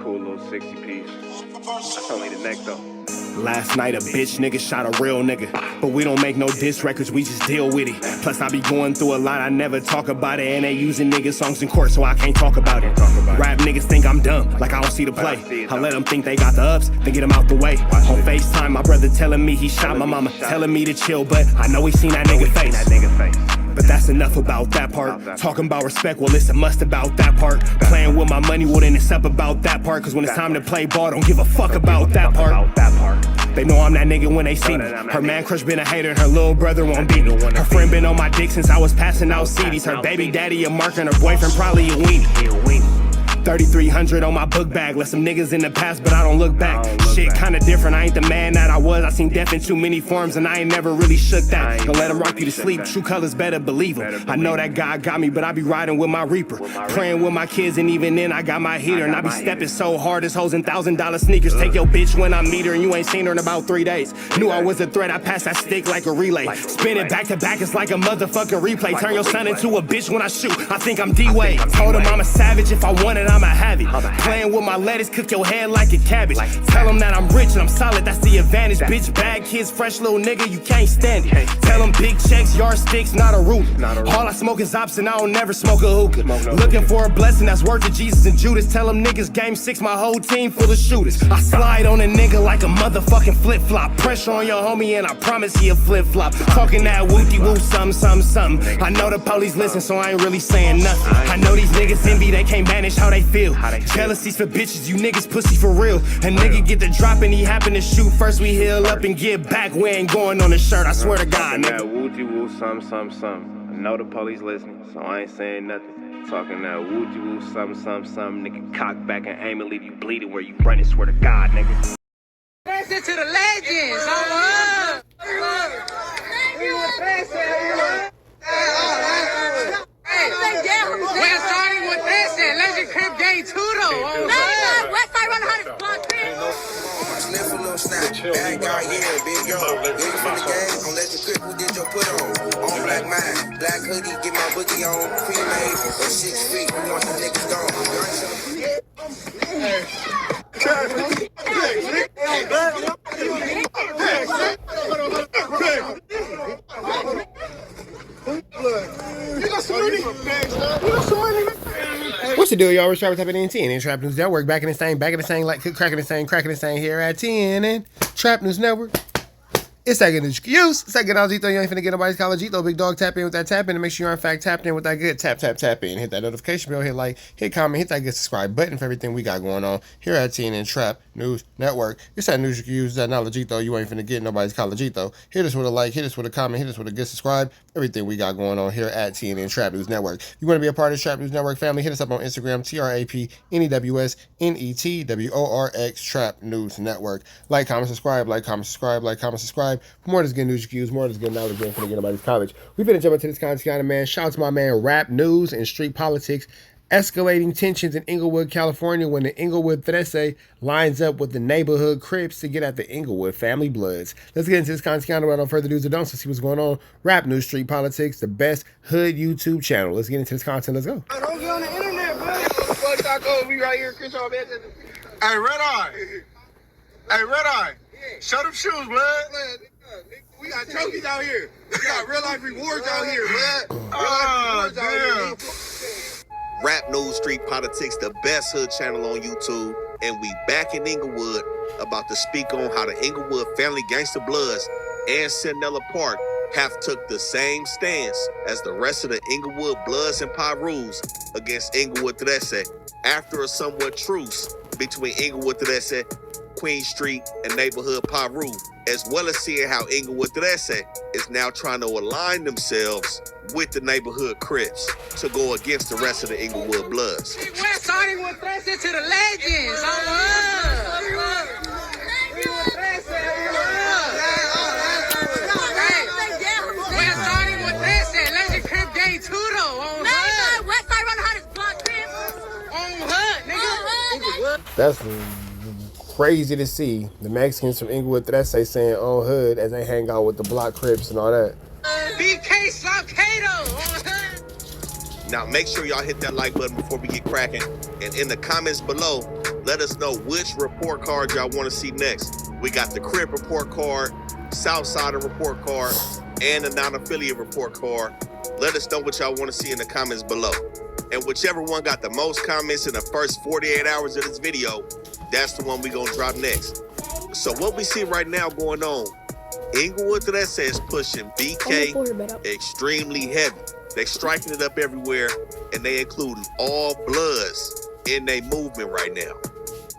cool little 60 piece. That's only the neck though. Last night a bitch nigga shot a real nigga, but we don't make no diss records, we just deal with it. Plus I be going through a lot, I never talk about it, and they using nigga songs in court, so I can't talk about it. Rap niggas think I'm dumb, like I don't see the play. I let them think they got the ups, then get them out the way. On FaceTime, my brother telling me he shot my mama, telling me to chill, but I know he seen that nigga face. But that's enough about that part. Talking about respect, well it's a must about that part. Playing with my money, well then it's up about that part. Cause when it's time to play ball, don't give a fuck about that part. They know I'm that nigga when they see me. Her man crush been a hater and her little brother won't beat me. Her friend been on my dick since I was passing out CDs. Her baby daddy a mark and her boyfriend probably a weenie. 3,300 on my book bag. Left some niggas in the past, but I don't look back. Shit kinda different, I ain't the man that I was. I seen death in too many forms and I ain't never really shook that. Don't let him rock you to sleep, true colors better believe him. I know that God got me, but I be riding with my reaper. Praying with my kids and even then I got my heater. And I be stepping so hard, this hoes in $1,000 sneakers. Take your bitch when I meet her and you ain't seen her in about 3 days. Knew I was a threat, I passed that stick like a relay. Spin it back to back, it's like a motherfucking replay. Turn your son into a bitch when I shoot, I think I'm D-Wade. Told him I'm a savage, if I want it, I'ma have it. Playing with my lettuce, cook your head like a cabbage. Tell them that I'm rich and I'm solid, that's the advantage. Bitch, bad kids, fresh little nigga, you can't stand it. Tell them big checks, yardsticks, not a ruler. All I smoke is ops and I don't never smoke a hookah. Looking for a blessing that's worth of Jesus and Judas. Tell them niggas game 6, my whole team full of shooters. I slide on a nigga like a motherfucking flip-flop. Pressure on your homie and I promise he a flip-flop. Talking that wooty-woo, something. I know the police listen, so I ain't really saying nothing. I know these niggas envy, they can't manage how they feel. Jealousy's for bitches, you niggas pussy for real. A nigga get the drop and he happen to shoot. First we heal up and get back, we ain't going on the shirt, I swear to God, nigga. That woo-woo, something. I know the police listening, so I ain't saying nothing. Talking that woo-woo, something. Nigga, cock back and aim and leave you bleeding where you running, swear to God, nigga. Pass it to the legends, we're starting with this and Legend Crip Game 2 though. Westside run 100 block Sniff a little snap, bad guy, yeah, big yo. Ready for the game, on Legend Crip, who did your put on? On black mind, black hoodie, get my boogie on. Pre-made, or 6 feet, we want the niggas gone. What's the deal, y'all? We're Trap Tapping in 10 and Trap News Network. Back in the same, like cracking the same here at 10 and Trap News Network. It's that good excuse. It's that good Algito. You ain't finna get nobody's Collagito. Big dog, tap in with that tap in and make sure you're in fact tapped in with that good tap in. Hit that notification bell, hit like, hit comment, hit that good subscribe button for everything we got going on here at 10 and Trap News Network. It's that news you can use, that knowledgeito. You ain't finna get nobody's Collagito. Hit us with a like, hit us with a comment, hit us with a good subscribe. Everything we got going on here at 10 and Trap News Network. You want to be a part of the Trap News Network family? Hit us up on Instagram, TRAPNEWSNETWORX Trap News Network. Like, comment, subscribe. For more of this good news you can use, more of this good knowledge you ain't finna get nobody's college. We've been jumping to this content, man. Shout out to my man Rap News and Street Politics. Escalating tensions in Englewood, California when the Englewood 13 lines up with the Nayborhood Crips to get at the Inglewood family bloods. Let's get into this content without no further ado. Don't see what's going on. Rap News, Street Politics, the best hood YouTube channel. Let's get into this content. Let's go. Don't get on the internet, bro. Fuck Taco, we right here, Chris. Hey, Red Eye. Show them shoes, blood. We got trophies out here. We got real life rewards out here, blood. Rap News, Street Politics, the best hood channel on YouTube, and we back in Englewood about to speak on how the Englewood family gangster bloods and Centinela Park have took the same stance as the rest of the Englewood Bloods and Pyrus against Englewood 13 after a somewhat truce between Englewood 13, Queen Street, and Neighborhood Pyru, as well as seeing how Englewood 13 is now trying to align themselves with the Neighborhood Crips to go against the rest of the Englewood Bloods. We're starting with this to the legends. We're starting with this and Legend Crip Game 2 though. Westside run 100 block on hood, nigga. That's crazy to see the Mexicans from Englewood 13 saying on hood as they hang out with the block Crips and all that. BK Slaughado on hood. Now make sure y'all hit that like button before we get cracking. And in the comments below, let us know which report card y'all want to see next. We got the Crip report card, Southsider report card, and the non-affiliate report card. Let us know what y'all want to see in the comments below. And whichever one got the most comments in the first 48 hours of this video, that's the one we gonna drop next. So what we see right now going on, Englewood is pushing BK extremely heavy. They striking it up everywhere, and they including all bloods in their movement right now.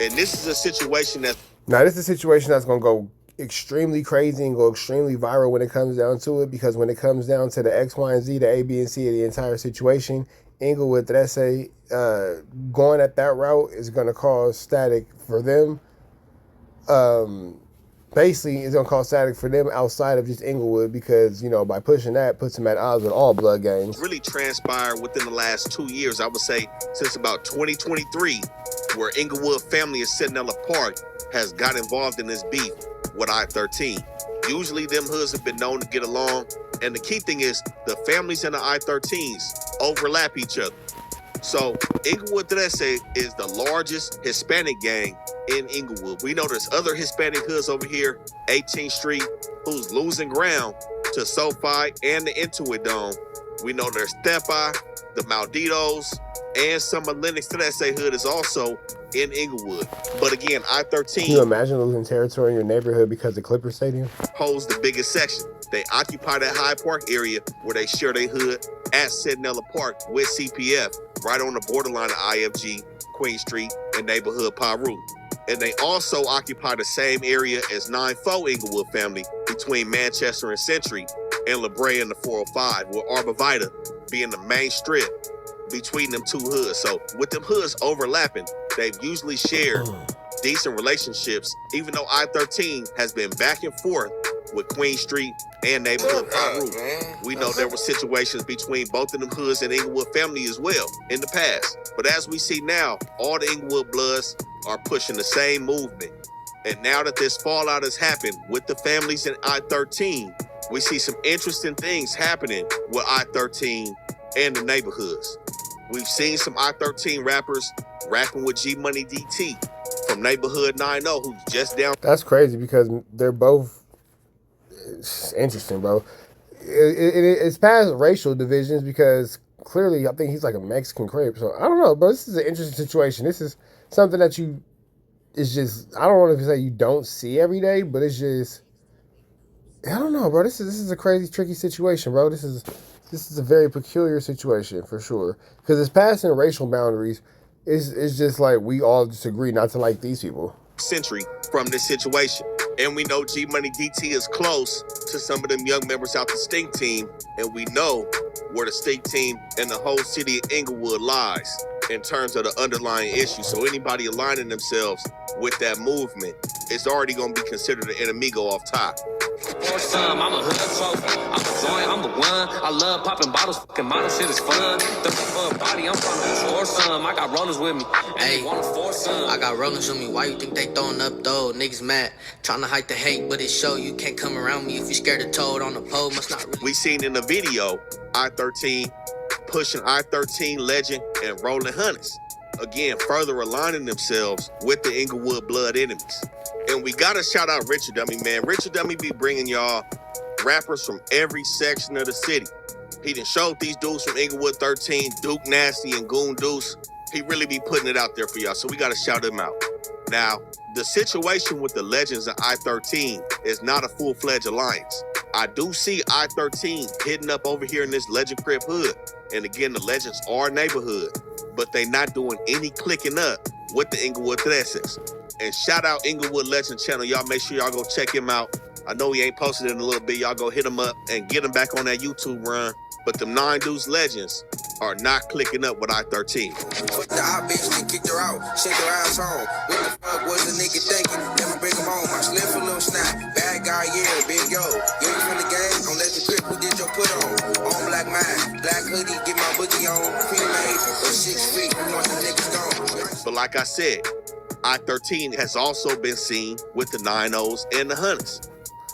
And this is a situation that... Now, this is a situation that's going to go extremely crazy and go extremely viral when it comes down to it, because when it comes down to the X, Y, and Z, the A, B, and C of the entire situation, Englewood going at that route is going to cause static for them. Basically, it's going to cause static for them outside of just Englewood, because, you know, by pushing that, puts them at odds with all blood gangs. Really transpired within the last 2 years, I would say since about 2023, where Inglewood family is setting apart has got involved in this beef with I-13. Usually them hoods have been known to get along, and the key thing is the families and the I-13s overlap each other. So Englewood is the largest Hispanic gang in Englewood. We know there's other Hispanic hoods over here, 18th Street, who's losing ground to SoFi and the Intuit Dome. We know there's Stepi, the Malditos, and some of Lennox hood is also in Englewood. But again, I-13... Can you imagine losing territory in your neighborhood because of Clipper Stadium? Holds the biggest section. They occupy that Hyde Park area where they share their hood at Centinela Park with CPF, right on the borderline of IFG, Queen Street, and Nayborhood Piru. And they also occupy the same area as 9-4 Englewood family between Manchester and Century, and La Brea and the 405, with Arborvita being the main strip between them two hoods. So with them hoods overlapping, they've usually shared decent relationships, even though I-13 has been back and forth with Queen Street and Neighborhood Piru. We know there were situations between both of them hoods and Englewood family as well in the past. But as we see now, all the Englewood bloods are pushing the same movement. And now that this fallout has happened with the families in I-13, we see some interesting things happening with I-13 and the neighborhoods. We've seen some I-13 rappers rapping with G Money DT from Neighborhood 90, who's just down. That's crazy because they're both... It's interesting, bro. It's past racial divisions because clearly I think he's like a Mexican Crip. So I don't know, bro. This is an interesting situation. This is something that it's just, I don't want to say you don't see every day, but it's just, I don't know, bro. This is a crazy, tricky situation, bro. This is a very peculiar situation for sure. Because it's passing racial boundaries. It's just like we all just agree not to like these people. Century from this situation. And we know G Money DT is close to some of them young members out the Stink team. And we know where the Stink team and the whole city of Englewood lies in terms of the underlying issue. So anybody aligning themselves with that movement is already going to be considered an enemigo off top. Or some, I'm a hood trophy. I'm a joint, I'm the one. I love popping bottles, fucking model shit is fun. The for a body, I'm from the or some. I got rollers with me. Hey, I got rollers with me. Why you think they throwing up though? Niggas mad, trying to hide the hate, but it show you can't come around me if you scared of toad on the pole. Must not really. We seen in the video I-13 pushing I-13 legend and rolling hunters. Again, further aligning themselves with the Englewood blood enemies. And we gotta shout out Richard Dummy, man. Richard Dummy be bringing y'all rappers from every section of the city. He done showed these dudes from Englewood 13, Duke Nasty and Goon Deuce. He really be putting it out there for y'all, so we gotta shout him out. Now, the situation with the Legends and I-13 is not a full-fledged alliance. I do see I-13 hitting up over here in this Legend Crip hood. And again, the Legends are neighborhood, but they not doing any clicking up with the Englewood Threses. And shout out Englewood Legend channel. Y'all make sure y'all go check him out. I know he ain't posted in a little bit. Y'all go hit him up and get him back on that YouTube run. But them 9 dudes Legends are not clicking up with I-13. Fuck the hot bitch, then kicked her out. Shake her ass home. What the fuck was the nigga thinking? Never bring him home. I slip a little snap. Bad guy, yeah, big yo. Yeah, you from the game? Don't let the grip who did your put on. On black man, black hoodie, get my boogie on. Pre-made, or 6 feet. We want the niggas gone. But like I said, I-13 has also been seen with the 9-0s and the Hunters.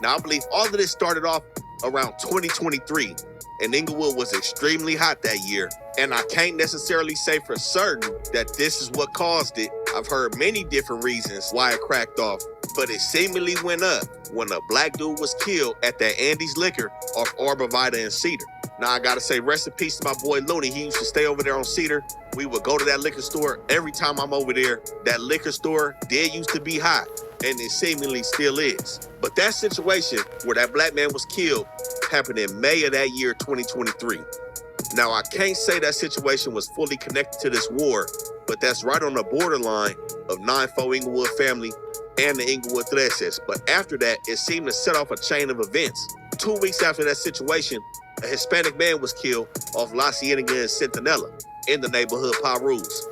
Now, I believe all of this started off around 2023, and Englewood was extremely hot that year And I can't necessarily say for certain that this is what caused it. I've heard many different reasons why it cracked off, but it seemingly went up when a black dude was killed at that Andy's Liquor off Arbor Vitae and Cedar. Now I gotta say rest in peace to my boy Looney. He used to stay over there on Cedar. We would go to that liquor store every time I'm over there. That liquor store did used to be hot, and it seemingly still is. But that situation where that black man was killed happened in May of that year, 2023. Now, I can't say that situation was fully connected to this war, but that's right on the borderline of 9-4 Inglewood family and the Inglewood Threads. But after that, it seemed to set off a chain of events. 2 weeks after that situation, a Hispanic man was killed off La Cienega and Centinela in the neighborhood Pirus.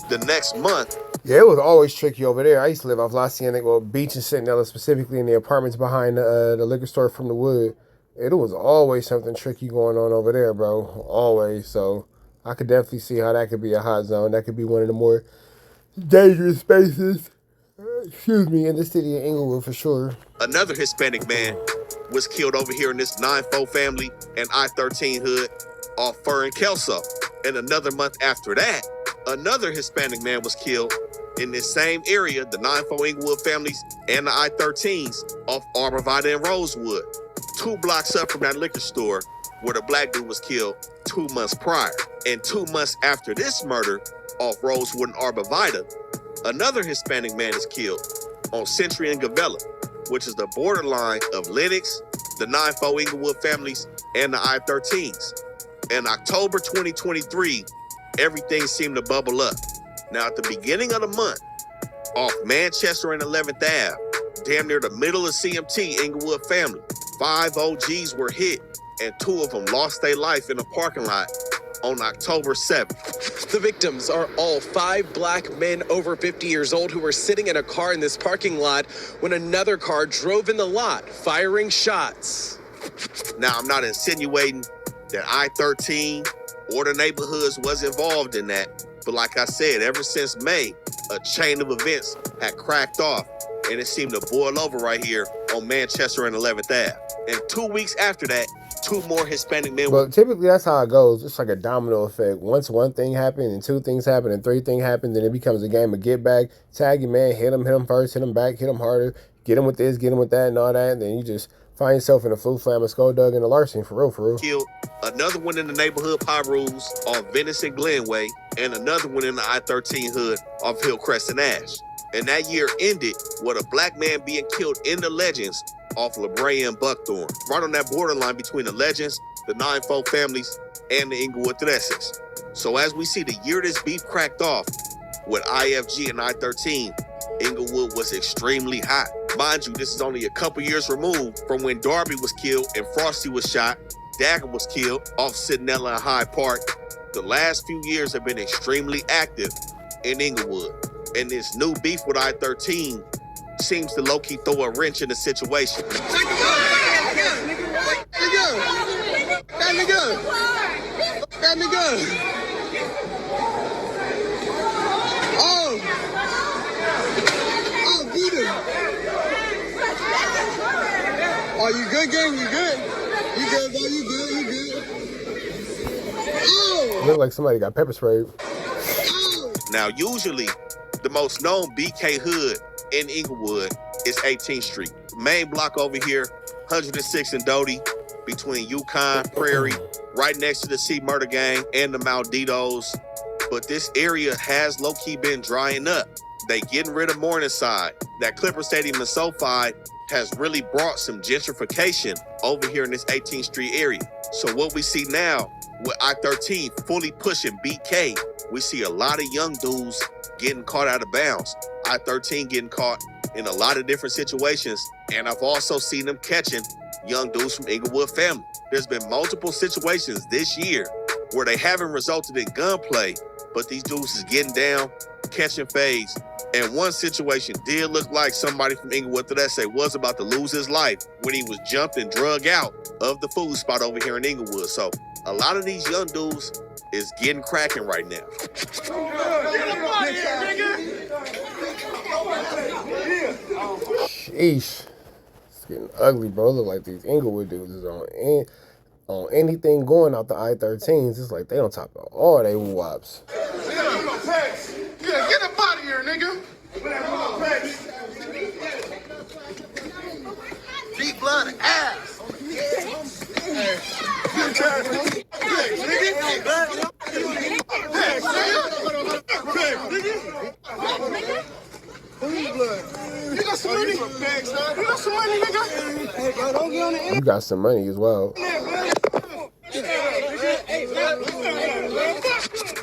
The next month, yeah, it was always tricky over there. I used to live off La Cienega, well, Beach and Centinela, specifically in the apartments behind the liquor store from the Wood. It was always something tricky going on over there, bro. Always. So I could definitely see how that could be a hot zone. That could be one of the more dangerous spaces, in the city of Englewood for sure. Another Hispanic man was killed over here in this 9-4 family and I-13 hood off Fur and Kelso. And another month after that, another Hispanic man was killed in this same area, the 9-4 Inglewood families and the I-13s off Arbor Vitae and Rosewood. 2 blocks up from that liquor store where the black dude was killed 2 months prior. And 2 months after this murder off Rosewood and Arbor Vitae, another Hispanic man is killed on Century and Gavella, which is the borderline of Lennox, the 9-4 Inglewood families, and the I-13s. In October 2023, everything seemed to bubble up. Now, at the beginning of the month, off Manchester and 11th Ave, damn near the middle of CMT Inglewood family, 5 OGs were hit, and 2 of them lost their life in a parking lot on October 7th. The victims are all 5 black men over 50 years old who were sitting in a car in this parking lot when another car drove in the lot, firing shots. Now, I'm not insinuating that I-13 or the neighborhoods was involved in that, but like I said, ever since May, a chain of events had cracked off, and it seemed to boil over right here on Manchester and 11th Ave. And 2 weeks after that, 2 more Hispanic men. But typically that's how it goes. It's like a domino effect. Once one thing happened, and 2 things happen, and 3 things happen, then it becomes a game of get back. Tag your man, hit him first, hit him back, hit him harder, get him with this, get him with that, and all that. And then you just find yourself in a flu flam, a skull dug, and a larceny, for real. Killed another one in the neighborhood Pirus on Venice and Glenway, and another one in the I-13 hood off Hillcrest and Ash. And that year ended with a black man being killed in the Legends off La Brea and Buckthorn, right on that borderline between the Legends, the 9-4 families, and the Inglewood Threads. So as we see the year this beef cracked off with IFG and I-13, Englewood was extremely hot. Mind you, this is only a couple years removed from when Darby was killed and Frosty was shot, Dagger was killed off Centinela and Hyde Park. The last few years have been extremely active in Englewood. And this new beef with I-13 seems to low-key throw a wrench in the situation. Oh, you good, gang? You good? You good, bro? You good? You good? Oh! Look like somebody got pepper sprayed. Now, usually, the most known BK hood in Englewood is 18th Street. Main block over here, 106 and Doty, between Yukon, Prairie, right next to the C Murder Gang and the Malditos. But this area has low-key been drying up. They getting rid of Morningside. That Clipper Stadium and SoFi has really brought some gentrification over here in this 18th Street area. So what we see now with I-13 fully pushing BK, we see a lot of young dudes getting caught out of bounds. I-13 getting caught in a lot of different situations, and I've also seen them catching young dudes from Inglewood family. There's been multiple situations this year where they haven't resulted in gunplay, but these dudes is getting down, catching fades. And one situation did look like somebody from Englewood was about to lose his life when he was jumped and drug out of the food spot over here in Englewood. So a lot of these young dudes is getting cracking right now. Sheesh. It's getting ugly, bro. Look like these Englewood dudes is on. And on anything going out the I-13s. It's like they on top of all they wops. Yeah, get up out of here, nigga. Deep blood ass. You got some money? You got some money, nigga? You got some money as well.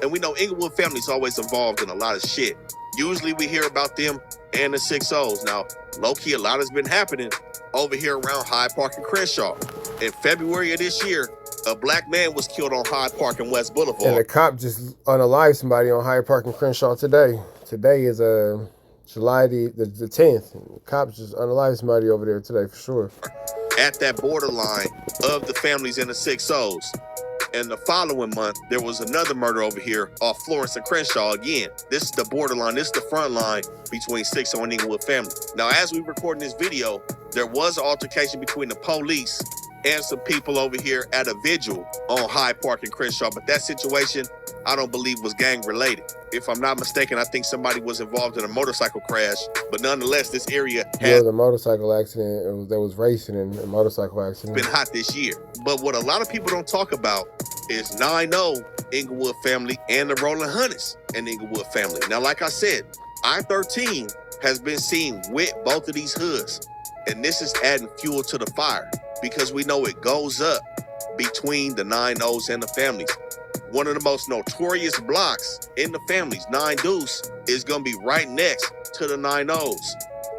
And we know Englewood family's always involved in a lot of shit. Usually we hear about them and the 6-0s. Now, low-key, a lot has been happening over here around Hyde Park and Crenshaw. In February of this year, a black man was killed on Hyde Park and West Boulevard. And a cop just unalived somebody on Hyde Park and Crenshaw today. Today is July the 10th. The cops just unalived somebody over there today for sure. At that borderline of the families and the 6-0s. And the following month, there was another murder over here off Florence and Crenshaw again. This is the borderline, this is the front line between 6-0 and Englewood family. Now, as we recording this video, there was an altercation between the police and some people over here at a vigil on Hyde Park and Crenshaw, but that situation, I don't believe was gang related. If I'm not mistaken, I think somebody was involved in a motorcycle crash, but nonetheless, this area has a motorcycle accident. There was racing and a motorcycle accident. Been hot this year. But what a lot of people don't talk about is 9-0 Englewood family and the Rolling Hunters and Englewood family. Now, like I said, I-13 has been seen with both of these hoods, and this is adding fuel to the fire because we know it goes up between the 9-0s and the families. One of the most notorious blocks in the families, 9 Deuce, is going to be right next to the 9-0s.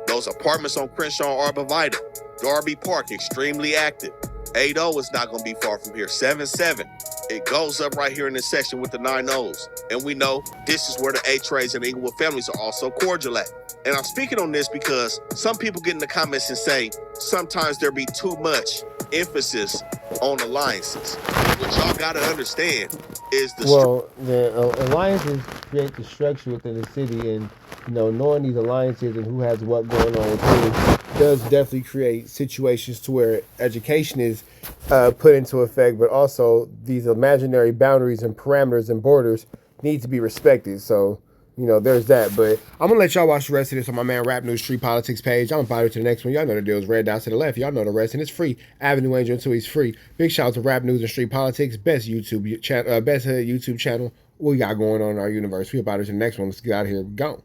Those apartments on Crenshaw and Arborvitae, Darby Park, extremely active. 8-0 is not going to be far from here. 7-7, it goes up right here in this section with the 9-0s. And we know this is where the A-Trays and the Englewood families are also cordial at. And I'm speaking on this because some people get in the comments and say sometimes there be too much emphasis on alliances. What y'all got to understand is the alliances create the structure within the city, and knowing these alliances and who has what going on with who does definitely create situations to where education is put into effect, but also these imaginary boundaries and parameters and borders need to be respected. So there's that. But I'm going to let y'all watch the rest of this on my man Rap News Street Politics page. I'm about to the next one. Y'all know the deal is red dots to the left. Y'all know the rest, and it's free. Avenue Angel until he's free. Big shout out to Rap News and Street Politics, best YouTube channel. What we got going on in our universe. We about to the next one. Let's get out of here. Go.